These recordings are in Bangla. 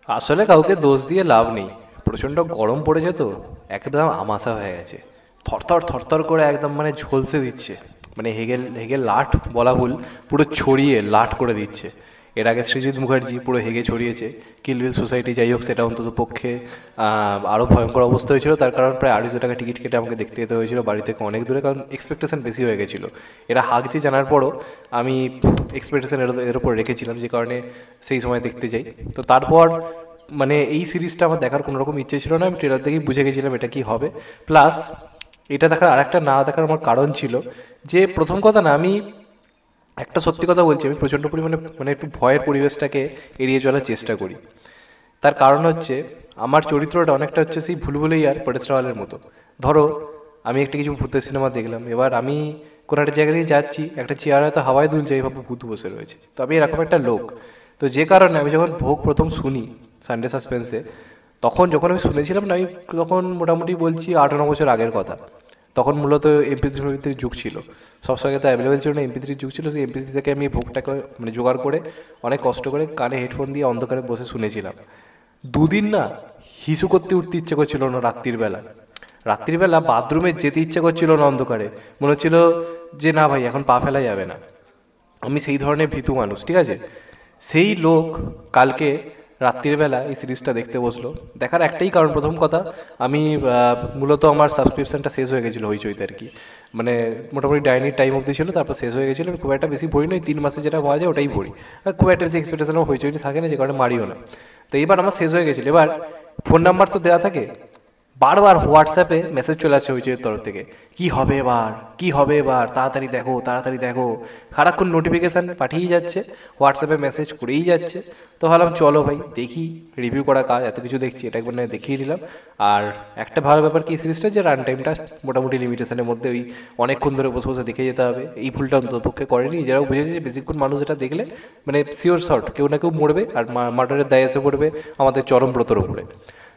আসলে কাউকে দোষ দিয়ে লাভ নেই, প্রচণ্ড গরম পড়েছে তো, একদম আমাশা হয়ে গেছে। থরথর থরথর করে একদম মানে ঝলসে দিচ্ছে, মানে হেগেল হেগেল লাট বলা ভুল, পুরো ছড়িয়ে লাট করে দিচ্ছে। এর আগে সৃজিত মুখার্জি পুরো হেগে ছড়িয়েছে, কিলবিল সোসাইটি যাই হোক সেটা অন্তত পক্ষে আরও ভয়ঙ্কর অবস্থা হয়েছিল। তার কারণ প্রায় 250 টাকা টিকিট কেটে আমাকে দেখতে যেতে হয়েছিল বাড়ি থেকে অনেক দূরে, কারণ এক্সপেকটেশন বেশি হয়ে গেছিলো। এরা হাগছে জানার পরও আমি এক্সপেকটেশন এর ওপর রেখেছিলাম, যে কারণে সেই সময় দেখতে যাই। তো তারপর মানে এই সিরিজটা আমার দেখার কোনো রকম ইচ্ছে ছিল না, আমি ট্রেলার দেখেই বুঝে গেছিলাম এটা কি হবে। প্লাস এটা দেখার আরেকটা না দেখার আমার কারণ ছিল যে, প্রথম কথা না, আমি একটা সত্যি কথা বলছি, আমি প্রচণ্ড পরিমাণে মানে একটু ভয়ের পরিবেশটাকে এড়িয়ে চলার চেষ্টা করি। তার কারণ হচ্ছে আমার চরিত্রটা অনেকটা হচ্ছে সেই ভুলভুলাইয়ার পরেশ রাওয়ালের মতো। ধরো আমি একটা কিছু ভূতের সিনেমা দেখলাম, এবার আমি কোনো একটা জায়গা দিয়ে যাচ্ছি, একটা চেয়ার হয়তো হাওয়ায় দুলছে, এইভাবে ভূত বসে রয়েছে, তো আমি এরকম একটা লোক। তো যে কারণে আমি যখন ভোগ প্রথম শুনি সানডে সাসপেন্সে, তখন যখন আমি শুনেছিলাম না, আমি তখন মোটামুটি বলছি 8-9 বছর আগের কথা। তখন মূলত MP3 যুগ ছিল, সবসময় তো অ্যাভেলেবেল ছিল না, MP3 যুগ ছিল। সেই MP3 থেকে আমি ভোগটাকে মানে জোগাড় করে অনেক কষ্ট করে কানে হেডফোন দিয়ে অন্ধকারে বসে শুনেছিলাম। দুদিন না হিসু করতে উঠতে ইচ্ছে করছিল না রাত্রির বেলা। রাত্রিবেলা বাথরুমে যেতে ইচ্ছে করছিল না অন্ধকারে, মনে হচ্ছিল যে না ভাই এখন পা ফেলা যাবে না। আমি সেই ধরনের ভীতু মানুষ, ঠিক আছে। সেই লোক কালকে রাত্রিবেলা এই সিরিজটা দেখতে বসলো। দেখার একটাই কারণ, প্রথম কথা আমি মূলত আমার সাবস্ক্রিপশনটা শেষ হয়ে গেছিলো হইচইতে আর কি, মানে মোটামুটি ডাইনির টাইম অবধি ছিল, তারপর শেষ হয়ে গেছিলো। খুব একটা বেশি ভরি নয়, 3 মাসে যেটা পাওয়া যায় ওটাই ভরি, আর খুব একটা বেশি এক্সপেকটেশন আমার হইচইতে থাকে না, যে কারণে মারিও না। তো এবার আমার শেষ হয়ে গেছিলো। এবার ফোন নাম্বার তো দেওয়া থাকে, বারবার হোয়াটসঅ্যাপে মেসেজ চলে আসছে হইচইয়ের তরফ থেকে, কি হবে এবার, কি হবে এবার, তাড়াতাড়ি দেখো তাড়াতাড়ি দেখো। সারাক্ষণ নোটিফিকেশান পাঠিয়েই যাচ্ছে, হোয়াটসঅ্যাপে মেসেজ করেই যাচ্ছে। তো ভাবলাম চলো ভাই দেখি, রিভিউ করা কাজ, এত কিছু দেখছি এটা একবার নয় দেখিয়ে দিলাম। আর একটা ভালো ব্যাপার কি সিরিজটা, যে রান টাইমটা মোটামুটি লিমিটেশনের মধ্যে, ওই অনেকক্ষণ ধরে বসে বসে দেখে যেতে হবে এই ভুলটা অন্ততপক্ষে করেনি। যারাও বুঝেছে যে বেশিক্ষণ মানুষ এটা দেখলে মানে শিওর শর্ট কেউ না কেউ মরবে, আর মার্ডারের দায় এসে পড়বে আমাদের চরম ব্রতর উপরে।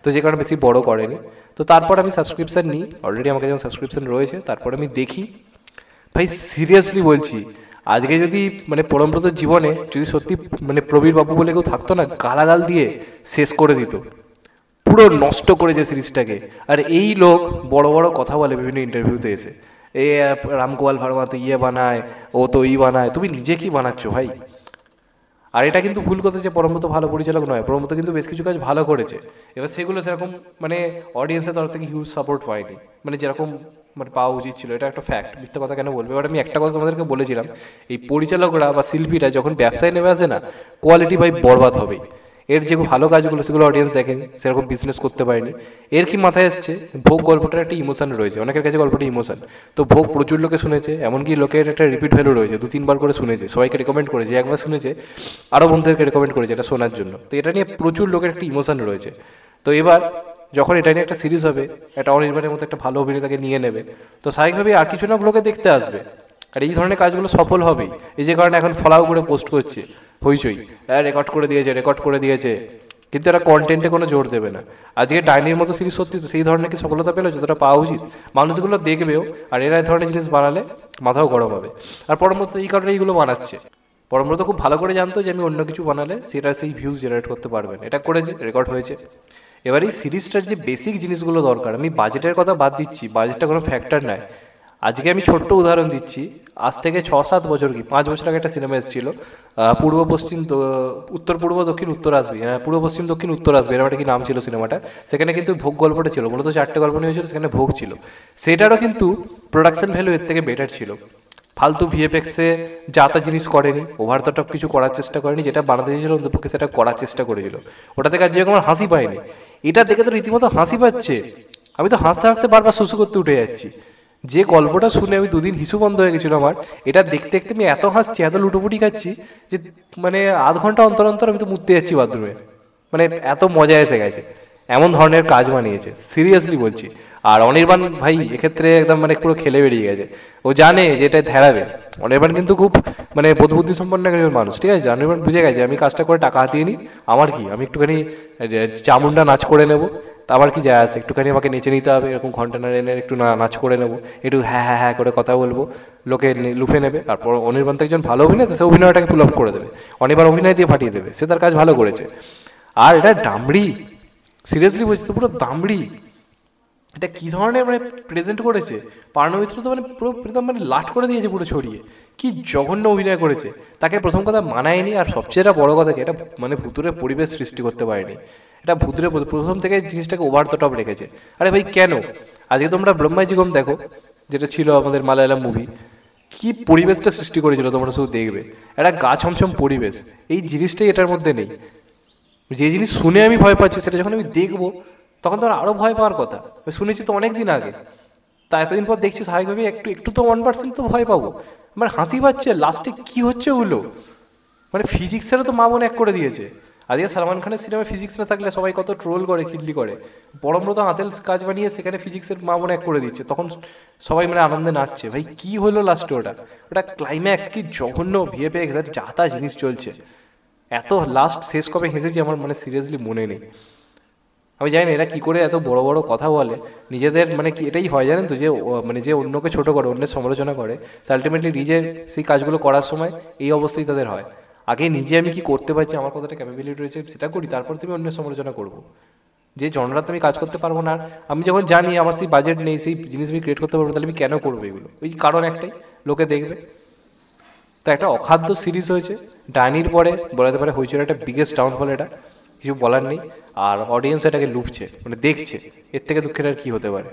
তো যে কারণে বেশি বড় করেনি। তো তারপর আমি সাবস্ক্রিপশান নিই, অলরেডি আমাকে যেমন সাবস্ক্রিপশান রয়েছে, তারপর আমি দেখি। ভাই সিরিয়াসলি বলছি, আজকে যদি মানে পরমব্রত জীবনে যদি সত্যি মানে প্রবীর বাবু বলে কেউ থাকতো না, গালাগাল দিয়ে শেষ করে দিত, পুরো নষ্ট করেছে সিরিজটাকে। আর এই লোক বড় বড় কথা বলে বিভিন্ন ইন্টারভিউতে এসে, এ রামগোপাল ভার্মা তো ইয়ে বানায়, ও তো ই বানায়, তুমি নিজে কি বানাচ্ছো ভাই? আর এটা কিন্তু ভুল কথা যে পরমব্রত ভালো পরিচালক নয়, পরমব্রত কিন্তু বেশ কিছু কাজ ভালো করেছে। এবার সেগুলো সেরকম মানে অডিয়েন্সের তরফ থেকে হিউজ সাপোর্ট পায়নি, মানে যেরকম মানে পাওয়া উচিত ছিল। এটা একটা ফ্যাক্ট, মিথ্যা কথা কেন বলবে। এবার আমি একটা কথা তোমাদেরকে বলেছিলাম, এই পরিচালকরা বা শিল্পীরা যখন ব্যবসায় নেমে আসে না, কোয়ালিটি ভাই বরবাদ হবেই। এর যে ভালো কাজগুলো সেগুলো অডিয়েন্স দেখেনি, সেরকম বিজনেস করতে পারেনি। এর কি মাথায় এসছে, ভোগ গল্পটার একটা ইমোশন রয়েছে, অনেকের কাছে গল্পটা ইমোশন। তো ভোগ প্রচুর লোকে শুনেছে, এমনকি লোকের একটা রিপিট ভ্যালু রয়েছে, 2-3 বার করে শুনেছে, সবাইকে রেকমেন্ড করেছে, একবার শুনেছে আরও বন্ধুদেরকে রেকমেন্ড করেছে এটা শোনার জন্য। তো এটা নিয়ে প্রচুর লোকের একটা ইমোশন রয়েছে। তো এবার যখন এটা নিয়ে একটা সিরিজ হবে, একটা অনির্বাণের মতো একটা ভালো অভিনেতাকে নিয়ে নেবে, তো স্বাভাবিকভাবেই আর কিছু না লোকে দেখতে আসবে। আর এই ধরনের কাজগুলো সফল হবেই। এই যে কারণে এখন ফলাও করে পোস্ট করছে হইচই, রেকর্ড করে দিয়েছে, রেকর্ড করে দিয়েছে, কিন্তু এরা কন্টেন্টে কোনো জোর দেবে না। আজকে ডাইনির মতো সিরিজ সত্যি তো সেই ধরনের কি সফলতা পেলো যতটা পাওয়া উচিত? মানুষগুলো দেখবেও, আর এরা এই ধরনের জিনিস বানালে মাথাও গরম হবে। আর পরমব্রত এই কারণে এইগুলো বানাচ্ছে। পরমব্রত খুব ভালো করে জানতো যে আমি অন্য কিছু বানালে সেটা সেই ভিউজ জেনারেট করতে পারবেন, এটা করেছে, রেকর্ড হয়েছে। এবার এই সিরিজটার যে বেসিক জিনিসগুলো দরকার, আমি বাজেটের কথা বাদ দিচ্ছি, বাজেটটা কোনো ফ্যাক্টর নয়। আজকে আমি ছোট্ট উদাহরণ দিচ্ছি, আজ থেকে 6-7 বছর কি 5 বছর আগে একটা সিনেমা এসেছিল, পূর্ব পশ্চিম উত্তর পূর্ব দক্ষিণ উত্তর আসবে, হ্যাঁ পূর্ব পশ্চিম দক্ষিণ উত্তর আসবে, এরকম একটা কি নাম ছিল সিনেমাটা। সেখানে কিন্তু ভোগ গল্পটা ছিল, মূলত 4টে গল্প নিয়ে হয়েছিল, সেখানে ভোগ ছিল। সেটারও কিন্তু প্রোডাকশন ভ্যালু এর থেকে বেটার ছিল। ফালতু ভিএফএক্সে যা তা জিনিস করেনি, ওভার দ্য টপ কিছু করার চেষ্টা করেনি, যেটা বানাতে চেয়েছিল অন্তপক্ষে সেটা করার চেষ্টা করেছিল। ওটা থেকে আর যেরকম আমার হাসি পায়নি, এটা দেখে তো রীতিমতো হাসি পাচ্ছে। আমি তো হাসতে হাসতে বারবার শুশু করতে উঠে যাচ্ছি। যে গল্পটা শুনে আমি 2 দিন হিসু বন্ধ হয়ে গেছিলো আমার, এটা দেখতে দেখতে আমি এত হাসছি, এত লুটোপুটি খাচ্ছি যে মানে আধ ঘন্টা অন্তর অন্তর আমি তো মুততে যাচ্ছি বাথরুমে, মানে এত মজা এসে গেছে। এমন ধরনের কাজ বানিয়েছে, সিরিয়াসলি বলছি। আর অনির্বাণ ভাই এক্ষেত্রে একদম মানে পুরো খেলে বেরিয়ে গেছে, ও জানে যে এটা ধ্যাড়াবে। অনির্বাণ কিন্তু খুব মানে বোধবুদ্ধি সম্পন্ন একজন মানুষ, ঠিক আছে। অনির্বাণ বুঝে গেছে আমি কাজটা করে টাকা হাতিয়ে নিই, আমার কি, আমি একটুখানি চামুন্ডা নাচ করে নেবো, তা আবার কি যায় আসে, একটুখানি আমাকে নেচে নিতে হবে, এরকম ঘন্টা এনে একটু নাচ করে নেবো, একটু হ্যাঁ হ্যাঁ হ্যাঁ করে কথা বলবো, লোকে লুফে নেবে। তারপর অনির্বাণ তো একজন ভালো অভিনেতা, সে অভিনয়টাকে পুল আপ করে দেবে, অনির্বাণ অভিনয় দিয়ে ফাটিয়ে দেবে, সে তার কাজ ভালো করেছে। আর এটা দামড়ি, সিরিয়াসলি বলছি তো, পুরো দামড়ি। এটা কি ধরনের মানে প্রেজেন্ট করেছে পার্নো মিত্র, তো মানে পুরো একদম মানে লাট করে দিয়েছে পুরো ছড়িয়ে। কি জঘন্য অভিনয় করেছে। তাকে প্রথম কথা মানায়নি, আর সবচেয়ে একটা বড় কথা কি, এটা মানে ভুতুরে পরিবেশ সৃষ্টি করতে পারেনি। এটা ভুতুরে প্রথম থেকে জিনিসটাকে ওভার দ্য টপ রেখেছে। আরে ভাই কেন, আজকে তোমরা ব্রহ্মাজিগম দেখো, যেটা ছিল আমাদের মালায়ালাম মুভি, কি পরিবেশটা সৃষ্টি করেছিল তোমরা শুধু দেখবে, একটা গা ছমছম পরিবেশ। এই জিনিসটাই এটার মধ্যে নেই। যে জিনিস শুনে আমি ভয় পাচ্ছি, সেটা যখন আমি দেখবো তখন তো আরও ভয় পাওয়ার কথা। শুনেছি তো অনেক দিন আগে, তা এতদিন পর দেখছি স্বাভাবিকভাবে একটু একটু তো 1% তো ভয় পাবো। আমার হাসি পাচ্ছে লাস্টে কি হচ্ছে ওগুলো, মানে ফিজিক্সেরও তো মা বোন এক করে দিয়েছে। আজকে সালমান খানের সিনেমায় ফিজিক্স না থাকলে সবাই কত ট্রোল করে, খিল্লি করে, বড় বড় তো হাতের কাজ বানিয়ে সেখানে ফিজিক্সের মা বোন এক করে দিচ্ছে, তখন সবাই মানে আনন্দে নাচছে। ভাই কি হলো লাস্টে ওটা, ওটা ক্লাইম্যাক্স কি জঘন্য, ভিএফএক্স আর যা তা জিনিস চলছে। এত লাস্ট শেষ কবে হেসেছি আমার মানে সিরিয়াসলি মনে নেই। আমি জানি না এরা কি করে এত বড় বড় কথা বলে নিজেদের, মানে কি এটাই হয় জানেন তো, যে মানে যে অন্যকে ছোট করে, অন্যের সমালোচনা করে, আলটিমেটলি নিজের সেই কাজগুলো করার সময় এই অবস্থাই তাদের হয়। আগে নিজে আমি কি করতে পারছি, আমার কতটা ক্যাপাবিলিটি রয়েছে সেটা করি, তারপর তুমি অন্যের সমালোচনা করবো। যে জনরাতে আমি কাজ করতে পারবো না, আর আমি যখন জানি আমার সেই বাজেট নেই, সেই জিনিস আমি ক্রিয়েট করতে পারবো না, তাহলে আমি কেন করবো এগুলো? ওই কারণ একটাই, লোকে দেখবে। তো একটা অখাদ্য সিরিজ হয়েছে, ডাইনির পরে বলা যেতে পারে হয়েছিল একটা বিগেস্ট ডাউনফল, এটা কিছু বলার নেই। আর অডিয়েন্স এটাকে লুপছে, মানে দেখছে, এর থেকে দুঃখের আর কি হতে পারে।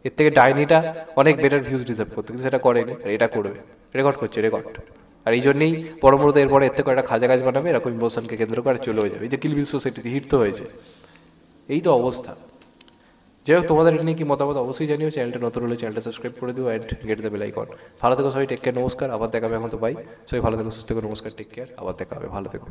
এর থেকে ডাইনিটা অনেক বেটার ভিউজ ডিজার্ভ করতো, কিন্তু সেটা করেনি, আর এটা করবে, রেকর্ড করছে রেকর্ড। আর এই জন্যই পরমূলত এরপরে এর থেকে একটা খাজা কাজ বানাবে, এরকম ইমোশনকে কেন্দ্র করে চলে হয়ে যাবে। এই যে কিল বিল সোসাইটিতে হিট তো হয়েছে, এই তো অবস্থা। যাই হোক, তোমাদের এটা নিয়ে কি মতামত অবশ্যই জানিও। চ্যানেলটা নতুন হলে চ্যানেলটা সাবস্ক্রাইব করে দিও and get the bell icon. ভালো থেকো সবাই, টেক কেয়ার, নমস্কার, আবার দেখা হবে। এখন তো বাই, সবাই ভালো থেকো, সুস্থ থেকো, নমস্কার, টেক কেয়ার, আবার দেখা হবে, ভালো থেকো।